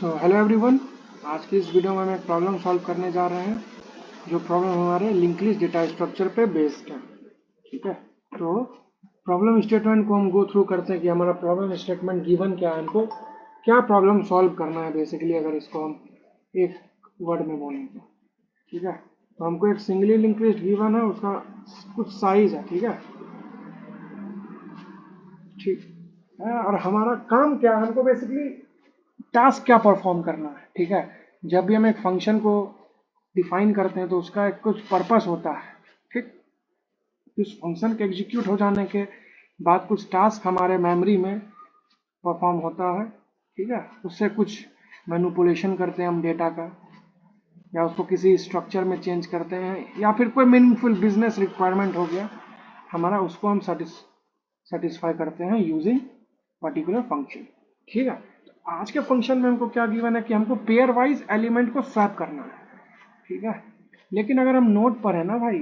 Hello everyone. आज की इस वीडियो में हम एक प्रॉब्लम सॉल्व करने जा रहे हैं जो प्रॉब्लम हमारे लिंक लिस्ट डेटा स्ट्रक्चर पे बेस्ड है। ठीक है, तो प्रॉब्लम स्टेटमेंट को हम गो थ्रू करते हैं कि हमारा प्रॉब्लम स्टेटमेंट गिवन क्या है, हमको क्या प्रॉब्लम सॉल्व करना है बेसिकली। अगर इसको हम एक वर्ड में बोलें तो ठीक है, तो हमको एक सिंगली लिंक लिस्ट गिवन है, उसका कुछ साइज है। ठीक है, ठीक है, और हमारा काम क्या है, हमको बेसिकली टास्क क्या परफॉर्म करना है। ठीक है, जब भी हम एक फंक्शन को डिफाइन करते हैं तो उसका एक कुछ पर्पस होता है। ठीक, उस फंक्शन के एग्जीक्यूट हो जाने के बाद कुछ टास्क हमारे मेमोरी में परफॉर्म होता है। ठीक है, उससे कुछ मैनिपुलेशन करते हैं हम डेटा का, या उसको किसी स्ट्रक्चर में चेंज करते हैं, या फिर कोई मीनिंगफुल बिजनेस रिक्वायरमेंट हो गया हमारा, उसको हम सेटिस्फाई करते हैं यूजिंग पर्टिकुलर फंक्शन। ठीक है, आज के फंक्शन में हमको क्या गिवन है कि हमको पेयर वाइज एलिमेंट को स्वैप करना है। ठीक है, लेकिन अगर हम नोड पर है ना भाई,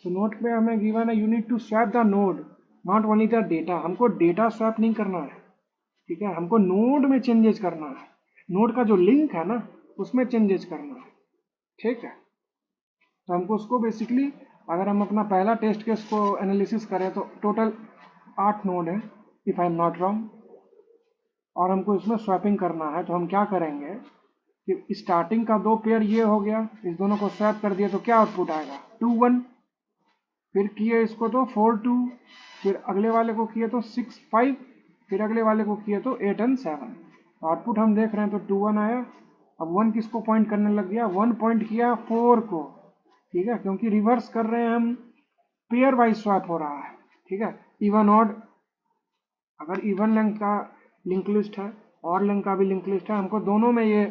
तो नोड पे हमें गिवन है you need to swap the node, not only the data. हमको डेटा स्वैप नहीं करना है। ठीक है, हमको नोड में चेंजेस करना है, नोड का जो लिंक है ना उसमें चेंजेस करना है। ठीक है, तो हमको उसको बेसिकली, अगर हम अपना पहला टेस्ट केस को एनालिसिस करें तो टोटल 8 नोड है if I am not wrong, और हमको इसमें स्वैपिंग करना है। तो हम क्या करेंगे कि स्टार्टिंग का 2 पेयर ये हो गया, इस दोनों को स्वैप कर दिया तो क्या आउटपुट आएगा 2 1, फिर किए इसको तो 4 2, फिर अगले वाले को किए तो 6 5, फिर अगले वाले को किए तो 8 and 7। आउटपुट हम देख रहे हैं तो 2 1 आया। अब 1 किसको पॉइंट करने लग गया, 1 पॉइंट किया 4 को। ठीक है, क्योंकि रिवर्स कर रहे हैं हम, पेयर वाइज स्वैप हो रहा है। ठीक है, इवन ऑड, अगर इवन लेंथ का लिंक लिस्ट है और लेंथ का भी लिंक लिस्ट है, हमको दोनों में ये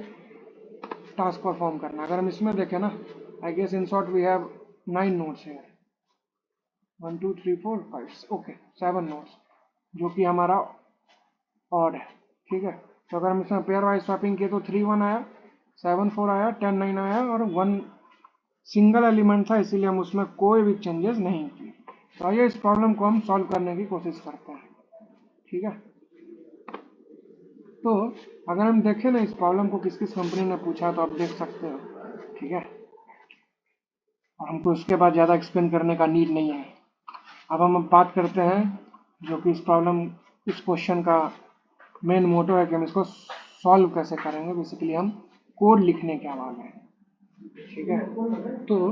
टास्क परफॉर्म करना। अगर हम इसमें देखें ना, I guess in short we have 9 nodes है, 1 2 3 4 5, ओके 7 नोड्स, जो कि हमारा ऑड है। ठीक है, तो अगर हम इसमें पेयर वाइज स्वैपिंग किए तो 3 1 आया, 7 4 आया, 10 9 आया, और 1 सिंगल एलिमेंट था, इसीलिए हम उसमें कोई भी चेंजेस नहीं किए। तो आइए इस प्रॉब्लम को हम सॉल्व करने की कोशिश करते हैं। ठीक है, तो अगर हम देखें ना इस प्रॉब्लम को किस किस कंपनी ने पूछा तो आप देख सकते हो। ठीक है, और हमको उसके बाद ज़्यादा एक्सप्लेन करने का नीड नहीं है। अब हम बात करते हैं जो कि इस प्रॉब्लम, इस क्वेश्चन का मेन मोटो है कि हम इसको सॉल्व कैसे करेंगे। बेसिकली हम कोड लिखने के वाले हैं। ठीक है, तो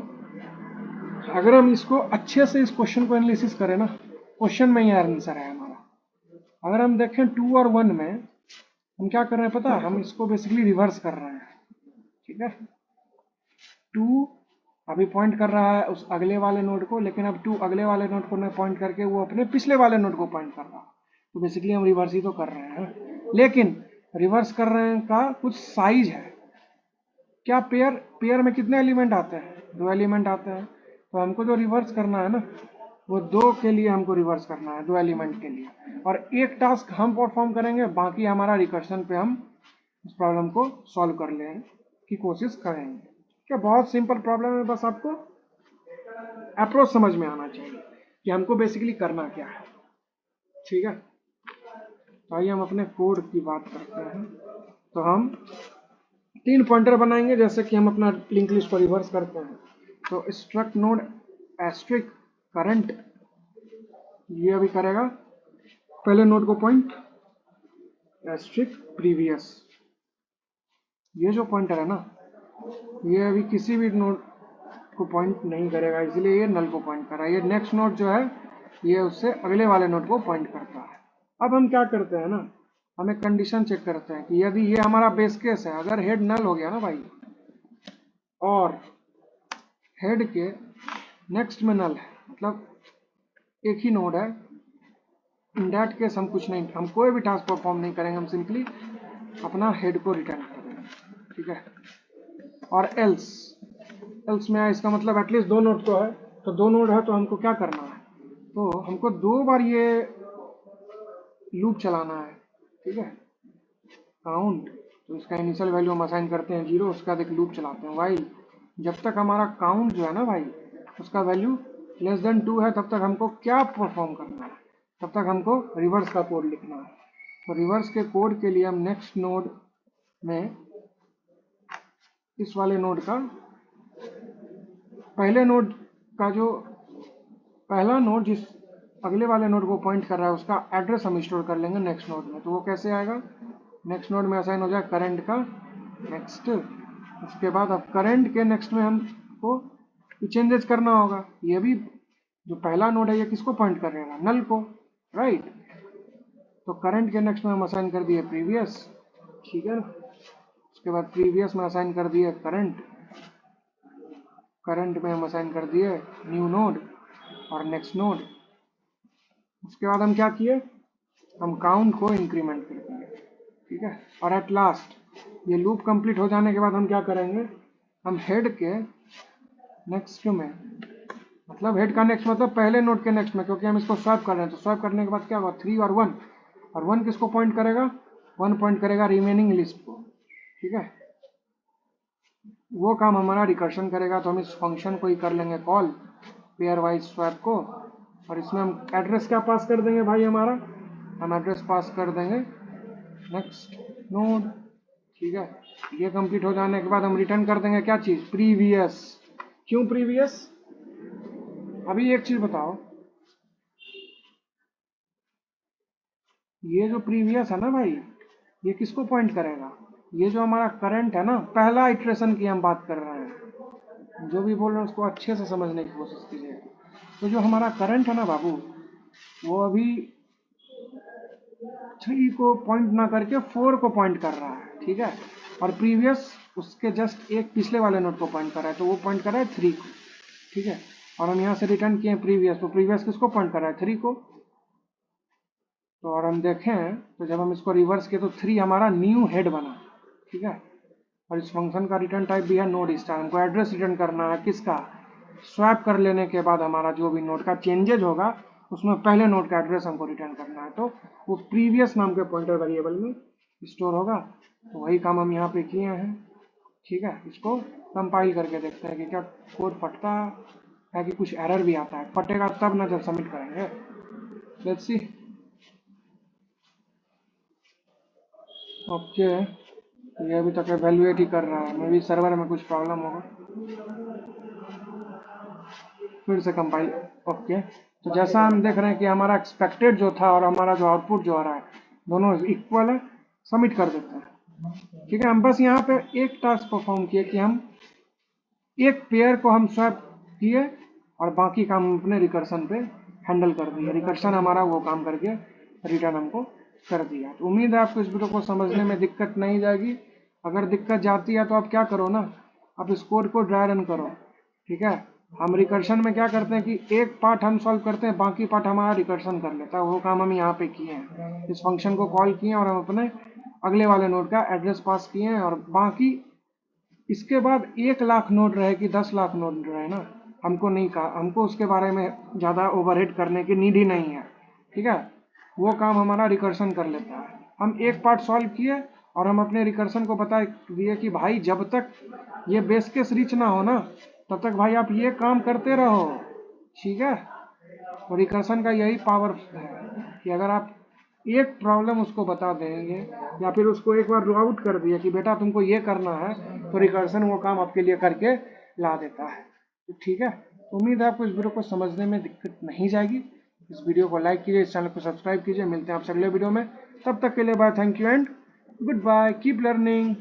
अगर हम इसको अच्छे से इस क्वेश्चन को एनालिसिस करें ना, क्वेश्चन में ही आंसर है हमारा। अगर हम देखें 2 और 1 में हम क्या कर रहे हैं पता है, हम इसको बेसिकली रिवर्स कर रहे हैं। ठीक है, 2 अभी पॉइंट कर रहा है उस अगले वाले नोड को, लेकिन अब 2 अगले वाले नोड को न पॉइंट करके वो अपने पिछले वाले नोड को पॉइंट कर रहा है। तो बेसिकली हम रिवर्स ही तो कर रहे हैं, लेकिन रिवर्स कर रहे हैं का कुछ साइज है। क्या पेयर में कितने एलिमेंट आते हैं, 2 एलिमेंट आते हैं। तो हमको जो रिवर्स करना है ना, वो 2 के लिए हमको रिवर्स करना है, 2 एलिमेंट के लिए, और एक टास्क हम परफॉर्म करेंगे, बाकी हमारा रिकर्शन पे हम इस प्रॉब्लम को सॉल्व कर लेने की कोशिश करेंगे। क्या बहुत सिंपल प्रॉब्लम है, बस आपको अप्रोच समझ में आना चाहिए कि हमको बेसिकली करना क्या है। ठीक है, तो आइए हम अपने कोड की बात करते हैं। तो हम 3 पॉइंटर बनाएंगे, जैसे कि हम अपना लिंक लिस्ट को रिवर्स करते हैं। तो स्ट्रक्ट नोड एस्ट्रिक करंट, ये अभी करेगा पहले नोड को पॉइंट, एस्ट्रिक प्रीवियस, ये जो पॉइंटर है ना, ये अभी किसी भी नोड को पॉइंट नहीं करेगा, इसलिए ये नल को पॉइंट कर रहा है। ये नेक्स्ट नोड जो है ये उससे अगले वाले नोड को पॉइंट करता है। अब हम क्या करते हैं ना, हम एक कंडीशन चेक करते हैं कि यदि ये हमारा बेस केस है, अगर हेड नल हो गया ना भाई, और हेड के नेक्स्ट में नल है, मतलब एक ही नोड है, इन दैट केस हम कुछ नहीं, हम कोई भी टास्क परफॉर्म नहीं करेंगे, हम सिंपली अपना हेड को रिटर्न कर देंगे। ठीक है, और एल्स में इसका मतलब एटलीस्ट 2 नोड तो है, तो 2 नोड है तो हमको क्या करना है, तो हमको 2 बार ये लूप चलाना है। ठीक है, काउंट, तो इसका इनिशियल वैल्यू हम असाइन करते हैं 0, उसके बाद एक लूप चलाते हैं वाइल, जब तक हमारा काउंट जो है ना भाई उसका वैल्यू लेस देन 2 है, तब तक हमको क्या परफॉर्म करना है, तब तक हमको रिवर्स का कोड लिखना है। तो रिवर्स के कोड के लिए हम नेक्स्ट नोड में इस वाले नोड का, पहले नोड का जो पहला नोड जिस अगले वाले नोड को पॉइंट कर रहा है उसका एड्रेस हम स्टोर कर लेंगे नेक्स्ट नोड में। तो वो कैसे आएगा, नेक्स्ट नोड में असाइन हो जाए करंट का नेक्स्ट। उसके बाद अब करंट के नेक्स्ट में हमको चेंजेस करना होगा। ये भी जो पहला नोड है ये किसको पॉइंट कर रहा है, नल को, राइट। तो करंट के नेक्स्ट में हम असाइन कर दिए प्रीवियस, ठीक है ना। उसके बाद प्रीवियस में असाइन कर दिए करंट, करंट में हम असाइन कर दिए न्यू नोड और नेक्स्ट नोड। उसके बाद हम क्या किए, हम काउंट को इंक्रीमेंट कर दिए, ठीक है। और एट लास्ट ये लूप कंप्लीट हो जाने के बाद हम क्या करेंगे, हम हेड के नेक्स्ट में, मतलब हेड का नेक्स्ट मतलब पहले नोड के नेक्स्ट में, क्योंकि हम इसको स्वैप कर रहे हैं तो स्वैप करने के बाद क्या होगा 3 और 1, और 1 किसको पॉइंट करेगा, 1 पॉइंट करेगा रिमेनिंग लिस्ट को, ठीक है। वो काम हमारा रिकर्शन करेगा। तो हम इस फंक्शन को ही कर लेंगे कॉल पेयर वाइज स्वैप को, और इसमें हम एड्रेस क्या पास कर देंगे भाई, हमारा हम एड्रेस पास कर देंगे नेक्स्ट नोड, ठीक है। ये कंप्लीट हो जाने के बाद हम रिटर्न कर देंगे क्या चीज़, प्रीवियस। क्यों प्रीवियस, अभी एक चीज बताओ, ये जो प्रीवियस है ना भाई, ये किसको पॉइंट करेगा, ये जो हमारा करंट है ना, पहला इटरेशन की हम बात कर रहे हैं, जो भी बोल रहे हैं उसको अच्छे से समझने की कोशिश कीजिए। तो जो हमारा करंट है ना बाबू, वो अभी 3 को पॉइंट ना करके 4 को पॉइंट कर रहा है, ठीक है। और प्रीवियस उसके जस्ट एक पिछले वाले नोड को पॉइंट कर रहा है, तो वो पॉइंट कर रहा है 3 को, ठीक है। और हम यहाँ से रिटर्न किए प्रीवियस, तो प्रीवियस किसको पॉइंट कर रहा है, 3 को। तो और हम देखें तो जब हम इसको रिवर्स किए तो 3 हमारा न्यू हेड बना, ठीक है। और इस फंक्शन का रिटर्न टाइप भी है नोड स्टार। हमको एड्रेस रिटर्न करना है किसका, स्वैप कर लेने के बाद हमारा जो भी नोड का चेंजेज होगा उसमें पहले नोड का एड्रेस हमको रिटर्न करना है, तो वो प्रीवियस नाम के पॉइंटर वेरिएबल में स्टोर होगा। तो वही काम हम यहाँ पे किए हैं, ठीक है। इसको कंपाइल करके देखते हैं कि क्या कोड फटता है कि कुछ एरर भी आता है। फटेगा तब ना जब सबमिट करेंगे। Let's see. ओके, ये अभी तक एवेल्युएट ही कर रहा है, मे बी सर्वर में कुछ प्रॉब्लम होगा। फिर से कंपाइल, ओके। तो जैसा हम देख रहे हैं कि हमारा एक्सपेक्टेड जो था और हमारा जो आउटपुट जो आ रहा है दोनों इक्वल है, सबमिट कर देते हैं, ठीक है। हम बस यहाँ पे एक टास्क परफॉर्म किए कि हम एक पेयर को हम स्वैप किए और बाकी काम हम अपने रिकर्शन पे हैंडल कर दिए। रिकर्शन हमारा वो काम करके रिटर्न हमको कर दिया। तो उम्मीद है आपको इस वीडियो को समझने में दिक्कत नहीं जाएगी। अगर दिक्कत जाती है तो आप क्या करो ना, आप इस कोड को ड्राई रन करो, ठीक है। हम रिकर्शन में क्या करते हैं कि एक पार्ट हम सॉल्व करते हैं, बाकी पार्ट हमारा रिकर्शन कर लेता है। वो काम हम यहाँ पे किए हैं, इस फंक्शन को कॉल किए और हम अपने अगले वाले नोड का एड्रेस पास किए हैं। और बाकी इसके बाद 1 लाख नोड रहे कि 10 लाख नोड रहे ना, हमको नहीं कहा, हमको उसके बारे में ज़्यादा ओवरहेड करने की नीड ही नहीं है, ठीक है। वो काम हमारा रिकर्शन कर लेता है। हम एक पार्ट सॉल्व किए और हम अपने रिकर्शन को बता दिए कि भाई जब तक ये बेस केस रीच ना हो ना तब तक भाई आप ये काम करते रहो, ठीक है। तो रिकर्शन का यही पावर है कि अगर आप एक प्रॉब्लम उसको बता देंगे या फिर उसको एक बार रू आउट कर दिया कि बेटा तुमको ये करना है, तो रिकर्शन वो काम आपके लिए करके ला देता है, तो ठीक है। उम्मीद है आपको इस वीडियो को समझने में दिक्कत नहीं जाएगी। इस वीडियो को लाइक कीजिए, इस चैनल को सब्सक्राइब कीजिए। मिलते हैं आपसे अगले वीडियो में, तब तक के लिए bye, thank you and goodbye, keep learning.